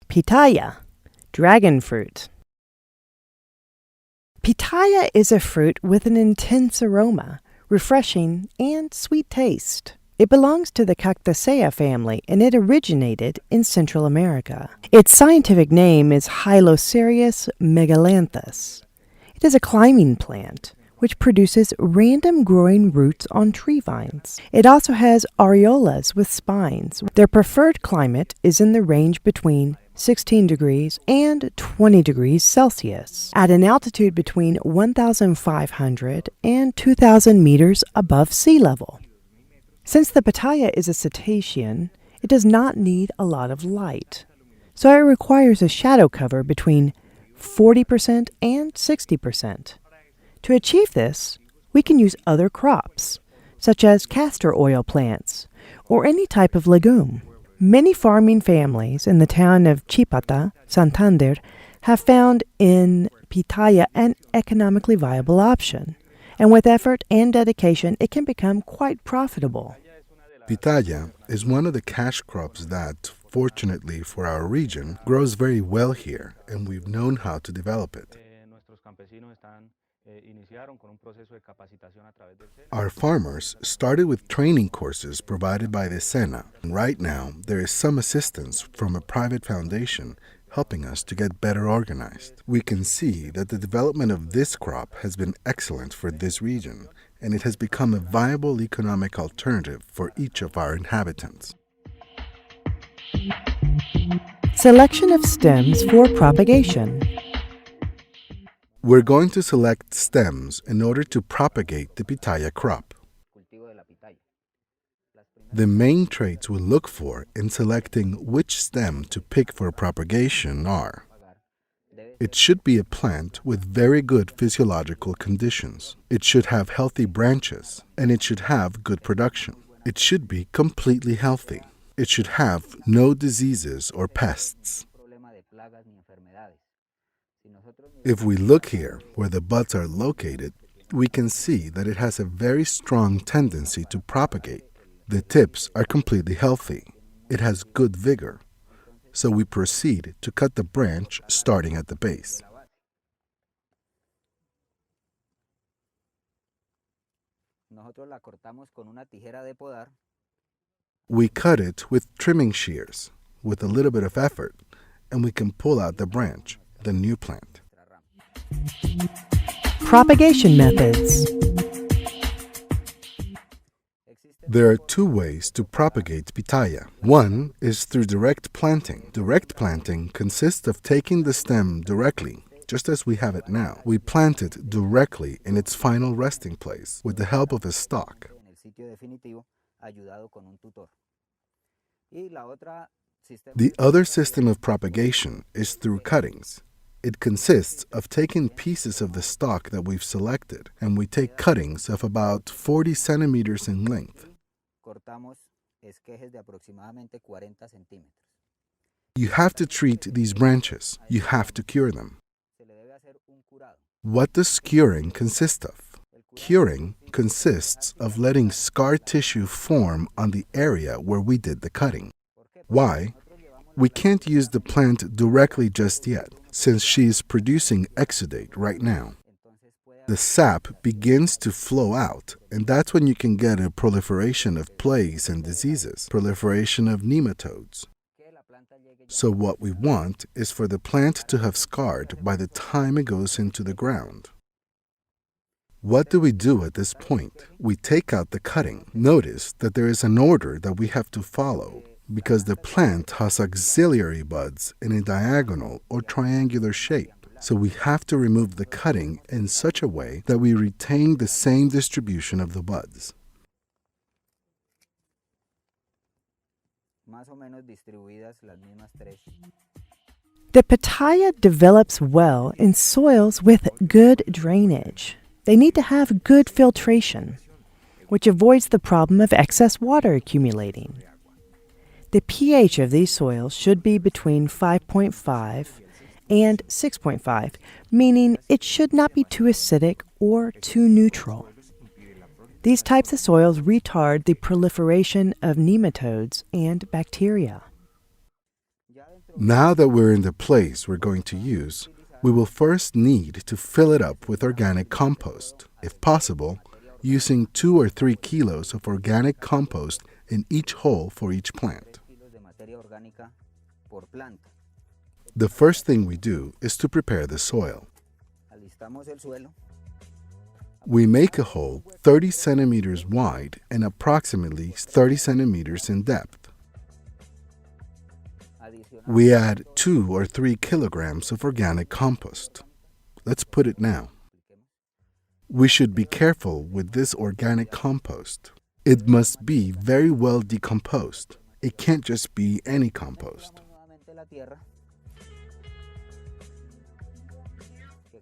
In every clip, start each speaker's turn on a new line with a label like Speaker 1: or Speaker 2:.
Speaker 1: Pitaya, dragon fruit. Pitaya is a fruit with an intense aroma, refreshing, and sweet taste. It belongs to the Cactaceae family, and it originated in Central America. Its scientific name is Hylocereus megalanthus. It is a climbing plant, which produces random growing roots on tree vines. It also has areolas with spines. Their preferred climate is in the range between 16 degrees and 20 degrees Celsius, at an altitude between 1,500 and 2,000 meters above sea level. Since the pitaya is a cetacean, it does not need a lot of light, so it requires a shadow cover between 40% and 60%. To achieve this, we can use other crops, such as castor oil plants, or any type of legume. Many farming families in the town of Chipata, Santander, have found in pitaya an economically viable option, and with effort and dedication, it can become quite profitable.
Speaker 2: Pitaya is one of the cash crops that, fortunately for our region, grows very well here, and we've known how to develop it. Our farmers started with training courses provided by the SENA, and right now there is some assistance from a private foundation helping us to get better organized. We can see that the development of this crop has been excellent for this region, and it has become a viable economic alternative for each of our inhabitants.
Speaker 1: Selection of stems for propagation.
Speaker 2: We're going to select stems in order to propagate the pitaya crop. The main traits we'll look for in selecting which stem to pick for propagation are: it should be a plant with very good physiological conditions. It should have healthy branches, and it should have good production. It should be completely healthy. It should have no diseases or pests. If we look here where the buds are located, we can see that it has a very strong tendency to propagate. The tips are completely healthy. It has good vigor. So we proceed to cut the branch starting at the base. We cut it with trimming shears, with a little bit of effort, and we can pull out the branch, the new plant.
Speaker 1: Propagation methods.
Speaker 2: There are two ways to propagate pitaya. One is through direct planting. Direct planting consists of taking the stem directly, just as we have it now. We plant it directly in its final resting place with the help of a stalk. The other system of propagation is through cuttings. It consists of taking pieces of the stalk that we've selected, and we take cuttings of about 40 centimeters in length. You have to treat these branches. You have to cure them. What does curing consist of? Curing consists of letting scar tissue form on the area where we did the cutting. Why? We can't use the plant directly just yet, since she is producing exudate right now. The sap begins to flow out, and that's when you can get a proliferation of plagues and diseases, proliferation of nematodes. So what we want is for the plant to have scarred by the time it goes into the ground. What do we do at this point? We take out the cutting. Notice that there is an order that we have to follow, because the plant has auxiliary buds in a diagonal or triangular shape. So we have to remove the cutting in such a way that we retain the same distribution of the buds.
Speaker 1: The pitaya develops well in soils with good drainage. They need to have good filtration, which avoids the problem of excess water accumulating. The pH of these soils should be between 5.5 and 6.5, meaning it should not be too acidic or too neutral. These types of soils retard the proliferation of nematodes and bacteria.
Speaker 2: Now that we're in the place we're going to use, we will first need to fill it up with organic compost, if possible, using 2 or 3 kilos of organic compost in each hole for each plant. The first thing we do is to prepare the soil. We make a hole 30 centimeters wide and approximately 30 centimeters in depth. We add 2 or 3 kilograms of organic compost. Let's put it now. We should be careful with this organic compost. It must be very well decomposed. It can't just be any compost.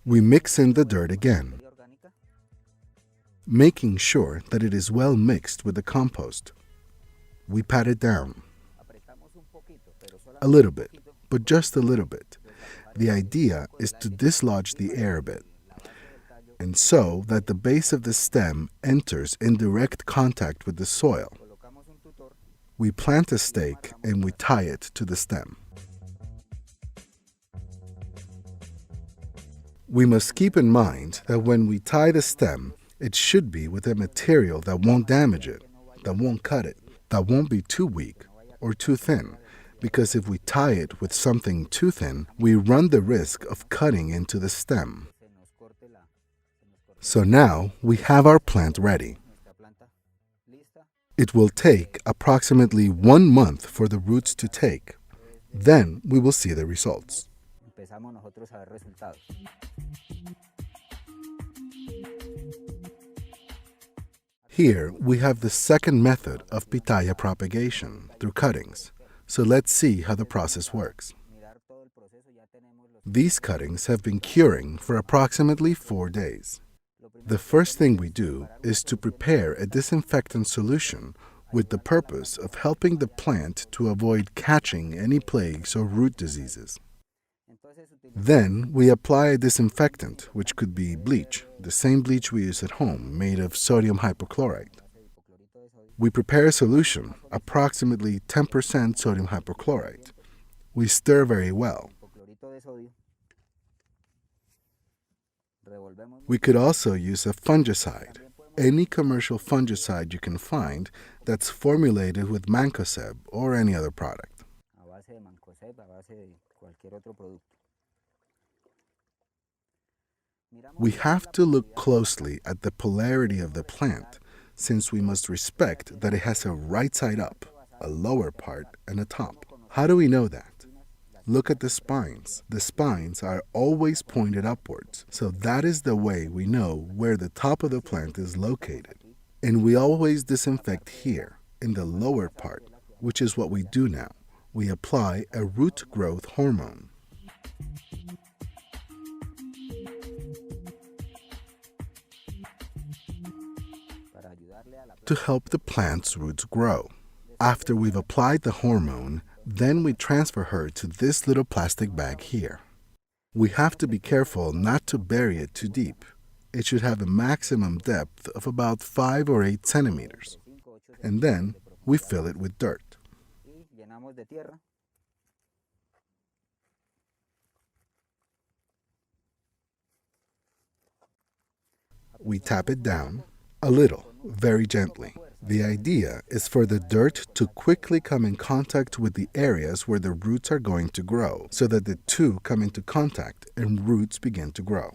Speaker 2: We mix in the dirt again, making sure that it is well mixed with the compost. We pat it down. A little bit, but just a little bit. The idea is to dislodge the air a bit, and so that the base of the stem enters in direct contact with the soil. We plant a stake and we tie it to the stem. We must keep in mind that when we tie the stem, it should be with a material that won't damage it, that won't cut it, that won't be too weak or too thin, because if we tie it with something too thin, we run the risk of cutting into the stem. So now we have our plant ready. It will take approximately 1 month for the roots to take. Then we will see the results. Here we have the second method of Pitaya propagation through cuttings. So let's see how the process works. These cuttings have been curing for approximately 4 days. The first thing we do is to prepare a disinfectant solution with the purpose of helping the plant to avoid catching any plagues or root diseases. Then we apply a disinfectant, which could be bleach, the same bleach we use at home, made of sodium hypochlorite. We prepare a solution, approximately 10% sodium hypochlorite. We stir very well. We could also use a fungicide, any commercial fungicide you can find that's formulated with mancozeb or any other product. We have to look closely at the polarity of the plant, since we must respect that it has a right side up, a lower part, and a top. How do we know that? Look at the spines. The spines are always pointed upwards, so that is the way we know where the top of the plant is located. And we always disinfect here, in the lower part, which is what we do now. We apply a root growth hormone. To help the plant's roots grow. After we've applied the hormone, then we transfer her to this little plastic bag here. We have to be careful not to bury it too deep. It should have a maximum depth of about 5 or 8 centimeters. And then we fill it with dirt. We tap it down a little, very gently. The idea is for the dirt to quickly come in contact with the areas where the roots are going to grow, so that the two come into contact and roots begin to grow.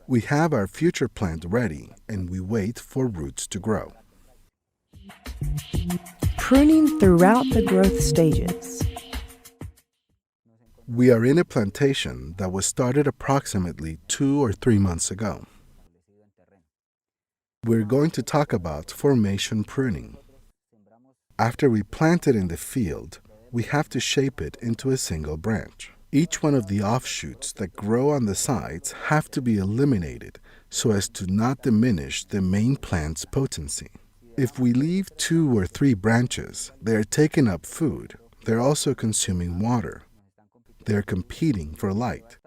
Speaker 2: We have our future plant ready and we wait for roots to grow.
Speaker 1: Pruning throughout the growth stages.
Speaker 2: We are in a plantation that was started approximately 2 or 3 months ago. We're going to talk about formation pruning. After we plant it in the field, we have to shape it into a single branch. Each one of the offshoots that grow on the sides have to be eliminated so as to not diminish the main plant's potency. If we leave 2 or 3 branches, they are taking up food. They're also consuming water. They're competing for light.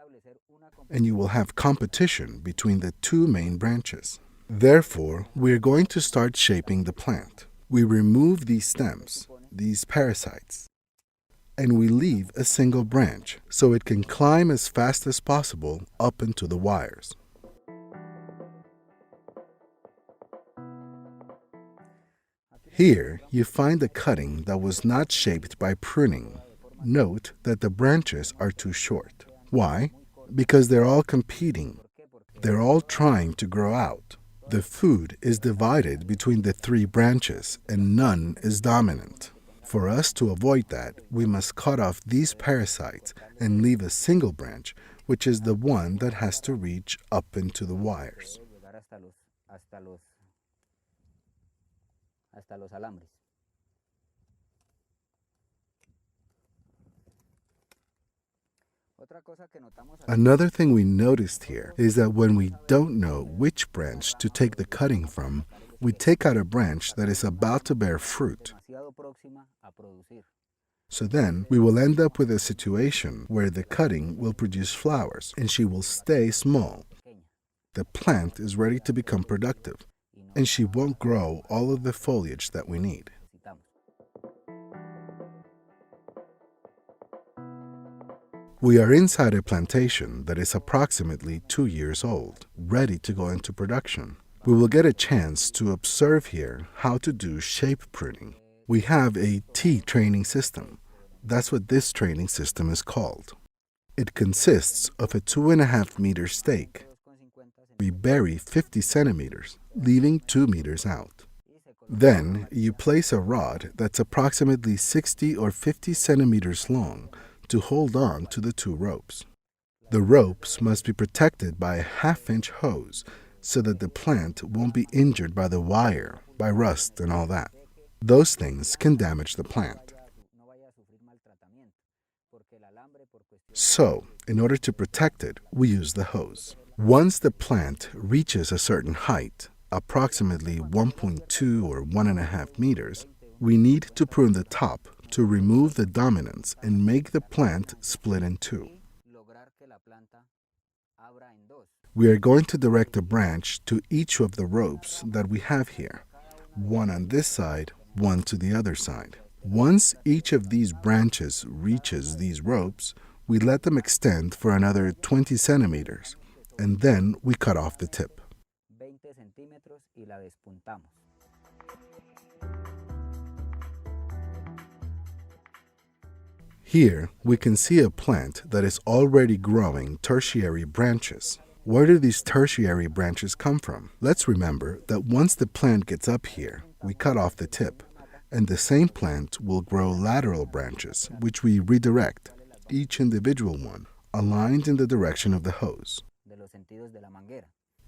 Speaker 2: And you will have competition between the 2 main branches. Therefore, we are going to start shaping the plant. We remove these stems, these parasites. and we leave a single branch so it can climb as fast as possible up into the wires. Here you find a cutting that was not shaped by pruning. Note that the branches are too short. Why? Because they're all competing. They're all trying to grow out. The food is divided between the 3 branches and none is dominant. For us to avoid that, we must cut off these parasites and leave a single branch, which is the one that has to reach up into the wires. Another thing we noticed here is that when we don't know which branch to take the cutting from, we take out a branch that is about to bear fruit. So then we will end up with a situation where the cutting will produce flowers and she will stay small. The plant is ready to become productive and she won't grow all of the foliage that we need. We are inside a plantation that is approximately 2 years old, ready to go into production. We will get a chance to observe here how to do shape pruning. We have a T training system. That's what this training system is called. It consists of a 2.5 meter stake. We bury 50 centimeters, leaving 2 meters out. Then you place a rod that's approximately 60 or 50 centimeters long to hold on to the 2 ropes. The ropes must be protected by a 1/2-inch hose so that the plant won't be injured by the wire, by rust and all that. Those things can damage the plant. So, in order to protect it, we use the hose. Once the plant reaches a certain height, approximately 1.2 or 1.5 meters, we need to prune the top to remove the dominance and make the plant split in 2. We are going to direct a branch to each of the ropes that we have here, one on this side, one to the other side. Once each of these branches reaches these ropes, we let them extend for another 20 centimeters, and then we cut off the tip. Here, we can see a plant that is already growing tertiary branches. Where do these tertiary branches come from? Let's remember that once the plant gets up here, we cut off the tip, and the same plant will grow lateral branches, which we redirect, each individual one, aligned in the direction of the hose.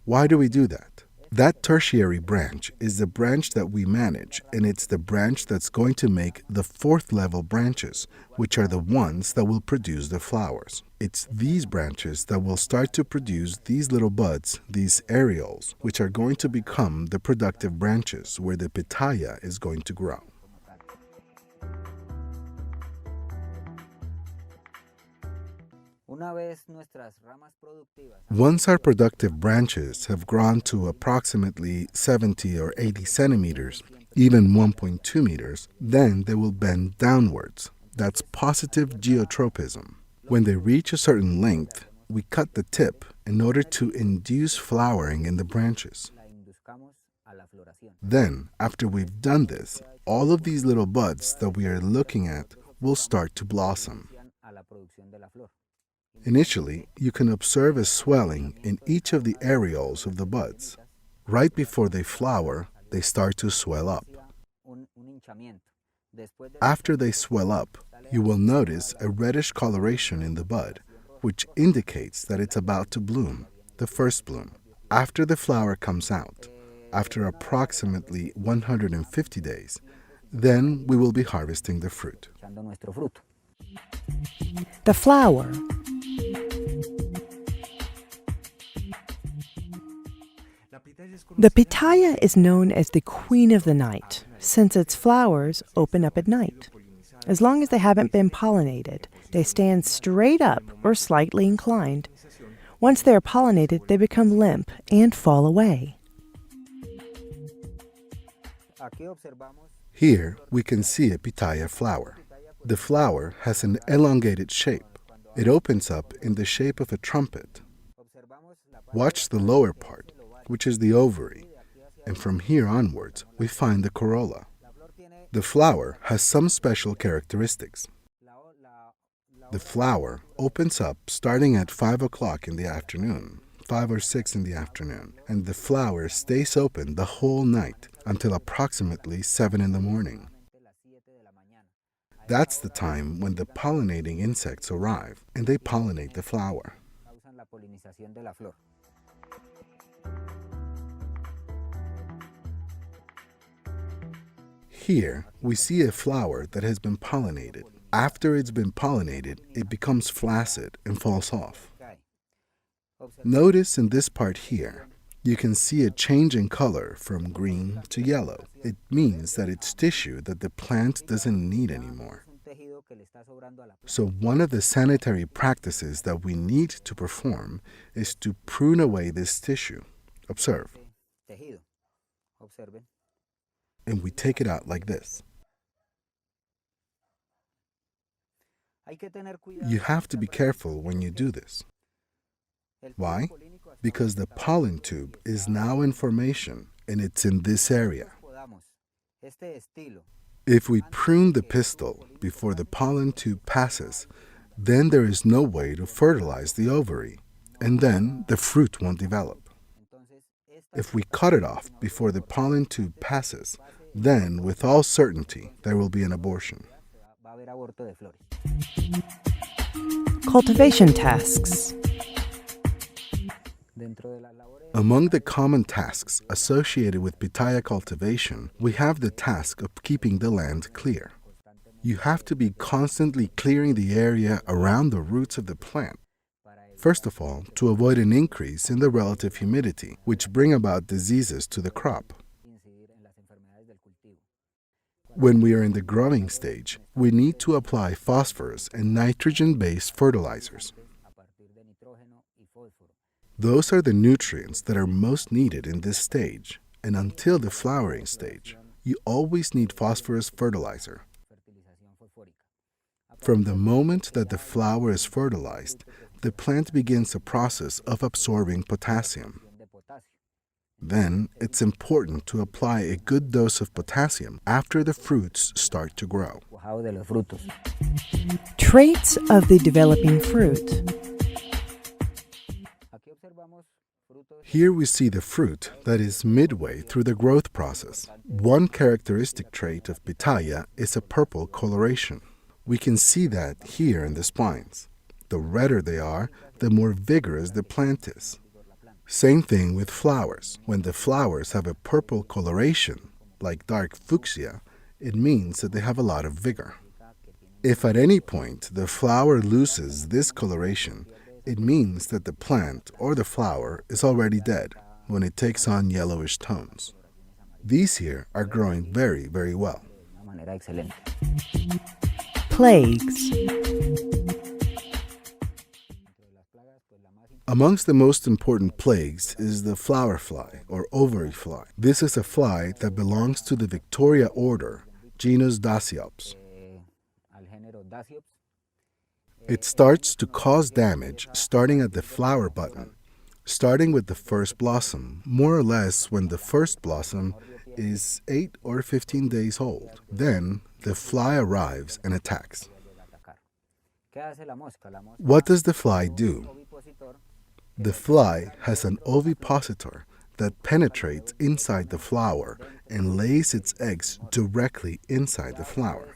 Speaker 2: Why do we do that? That tertiary branch is the branch that we manage, and it's the branch that's going to make the 4th level branches, which are the ones that will produce the flowers. It's these branches that will start to produce these little buds, these areoles, which are going to become the productive branches where the pitaya is going to grow. Once our productive branches have grown to approximately 70 or 80 centimeters, even 1.2 meters, then they will bend downwards. That's positive geotropism. When they reach a certain length, we cut the tip in order to induce flowering in the branches. Then, after we've done this, all of these little buds that we are looking at will start to blossom. Initially, you can observe a swelling in each of the areoles of the buds. Right before they flower, they start to swell up. After they swell up, you will notice a reddish coloration in the bud, which indicates that it's about to bloom, the first bloom. After the flower comes out, after approximately 150 days, then we will be harvesting the fruit.
Speaker 1: The flower. The pitaya is known as the queen of the night, since its flowers open up at night. As long as they haven't been pollinated, they stand straight up or slightly inclined. Once they are pollinated, they become limp and fall away.
Speaker 2: Here we can see a pitaya flower. The flower has an elongated shape. It opens up in the shape of a trumpet. Watch the lower part, which is the ovary, and from here onwards, we find the corolla. The flower has some special characteristics. The flower opens up starting at 5 o'clock in the afternoon, 5 or 6 in the afternoon, and the flower stays open the whole night until approximately 7 in the morning. That's the time when the pollinating insects arrive and they pollinate the flower. Here, we see a flower that has been pollinated. After it's been pollinated, it becomes flaccid and falls off. Notice in this part here, you can see a change in color from green to yellow. It means that it's tissue that the plant doesn't need anymore. So one of the sanitary practices that we need to perform is to prune away this tissue. Observe. And we take it out like this. You have to be careful when you do this. Why? Because the pollen tube is now in formation and it's in this area. If we prune the pistil before the pollen tube passes, then there is no way to fertilize the ovary, and then the fruit won't develop. If we cut it off before the pollen tube passes, then with all certainty there will be an abortion.
Speaker 1: Cultivation tasks.
Speaker 2: Among the common tasks associated with Pitaya cultivation, we have the task of keeping the land clear. You have to be constantly clearing the area around the roots of the plant. First of all, to avoid an increase in the relative humidity, which bring about diseases to the crop. When we are in the growing stage, we need to apply phosphorus and nitrogen-based fertilizers. Those are the nutrients that are most needed in this stage, and until the flowering stage, you always need phosphorus fertilizer. From the moment that the flower is fertilized, the plant begins a process of absorbing potassium. Then, it's important to apply a good dose of potassium after the fruits start to grow.
Speaker 1: Traits of the developing fruit.
Speaker 2: Here we see the fruit that is midway through the growth process. One characteristic trait of Pitaya is a purple coloration. We can see that here in the spines. The redder they are, the more vigorous the plant is. Same thing with flowers. When the flowers have a purple coloration, like dark fuchsia, it means that they have a lot of vigor. If at any point the flower loses this coloration, it means that the plant or the flower is already dead when it takes on yellowish tones. These here are growing very, very well.
Speaker 1: Plagues.
Speaker 2: Amongst the most important plagues is the flower fly or ovary fly. This is a fly that belongs to the Victoria order, genus Daciops. It starts to cause damage starting at the flower button, starting with the first blossom, more or less when the first blossom is 8 or 15 days old. Then the fly arrives and attacks. What does the fly do? The fly has an ovipositor that penetrates inside the flower and lays its eggs directly inside the flower.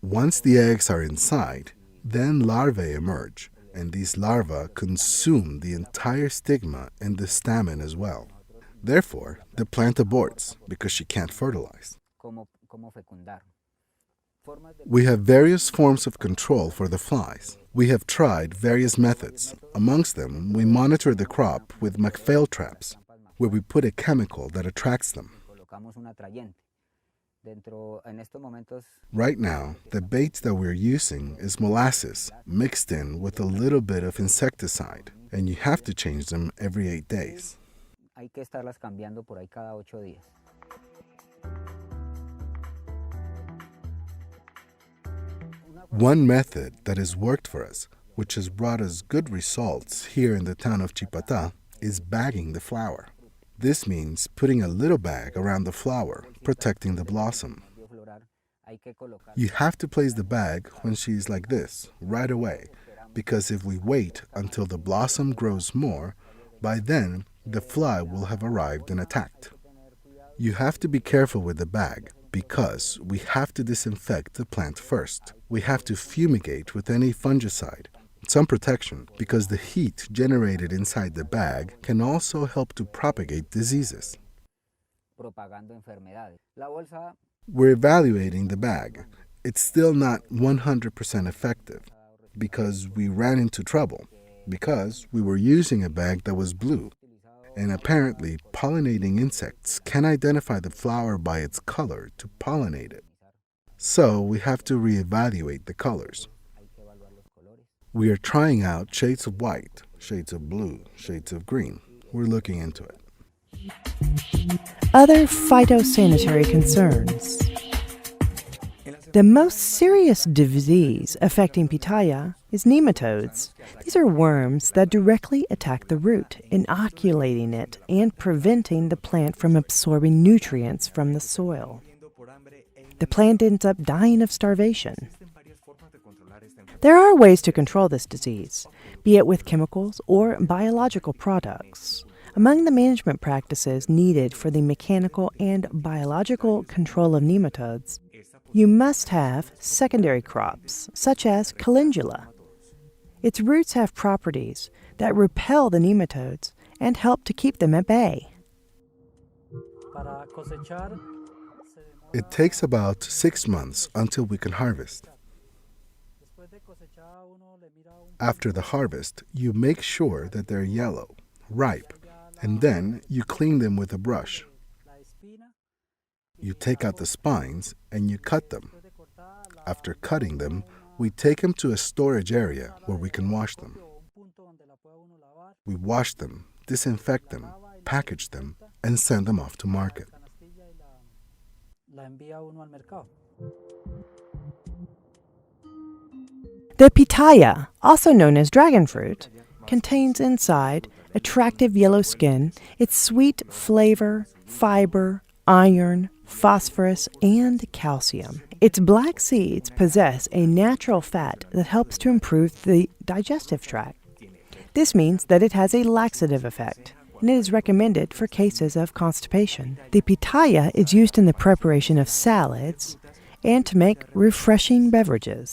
Speaker 2: Once the eggs are inside, then larvae emerge, and these larvae consume the entire stigma and the stamen as well. Therefore, the plant aborts because she can't fertilize. We have various forms of control for the flies. We have tried various methods. Amongst them, we monitor the crop with McPhail traps, where we put a chemical that attracts them. Right now, the bait that we're using is molasses mixed in with a little bit of insecticide, and you have to change them every 8 days.
Speaker 3: Hay que estarlas cambiando por ahí cada 8 días.
Speaker 2: One method that has worked for us, which has brought us good results here in the town of Chipata, is bagging the flower. This means putting a little bag around the flower, protecting the blossom. You have to place the bag when she's like this, right away, because if we wait until the blossom grows more, by then the fly will have arrived and attacked. You have to be careful with the bag, because we have to disinfect the plant first. We have to fumigate with any fungicide, some protection, because the heat generated inside the bag can also help to propagate diseases. We're evaluating the bag. It's still not 100% effective because we ran into trouble, because we were using a bag that was blue. And apparently, pollinating insects can identify the flower by its color to pollinate it. So we have to reevaluate the colors. We are trying out shades of white, shades of blue, shades of green. We're looking into it.
Speaker 1: Other phytosanitary concerns. The most serious disease affecting Pitaya is nematodes. These are worms that directly attack the root, inoculating it and preventing the plant from absorbing nutrients from the soil. The plant ends up dying of starvation. There are ways to control this disease, be it with chemicals or biological products. Among the management practices needed for the mechanical and biological control of nematodes, you must have secondary crops, such as calendula. Its roots have properties that repel the nematodes and help to keep them at bay.
Speaker 2: It takes about 6 months until we can harvest. After the harvest, you make sure that they're yellow, ripe, and then you clean them with a brush. You take out the spines and you cut them. After cutting them, we take them to a storage area where we can wash them. We wash them, disinfect them, package them, and send them off to market.
Speaker 1: The pitaya, also known as dragon fruit, contains inside attractive yellow skin, its sweet flavor, fiber, iron, phosphorus, and calcium. Its black seeds possess a natural fat that helps to improve the digestive tract. This means that it has a laxative effect, and it is recommended for cases of constipation. The pitaya is used in the preparation of salads and to make refreshing beverages.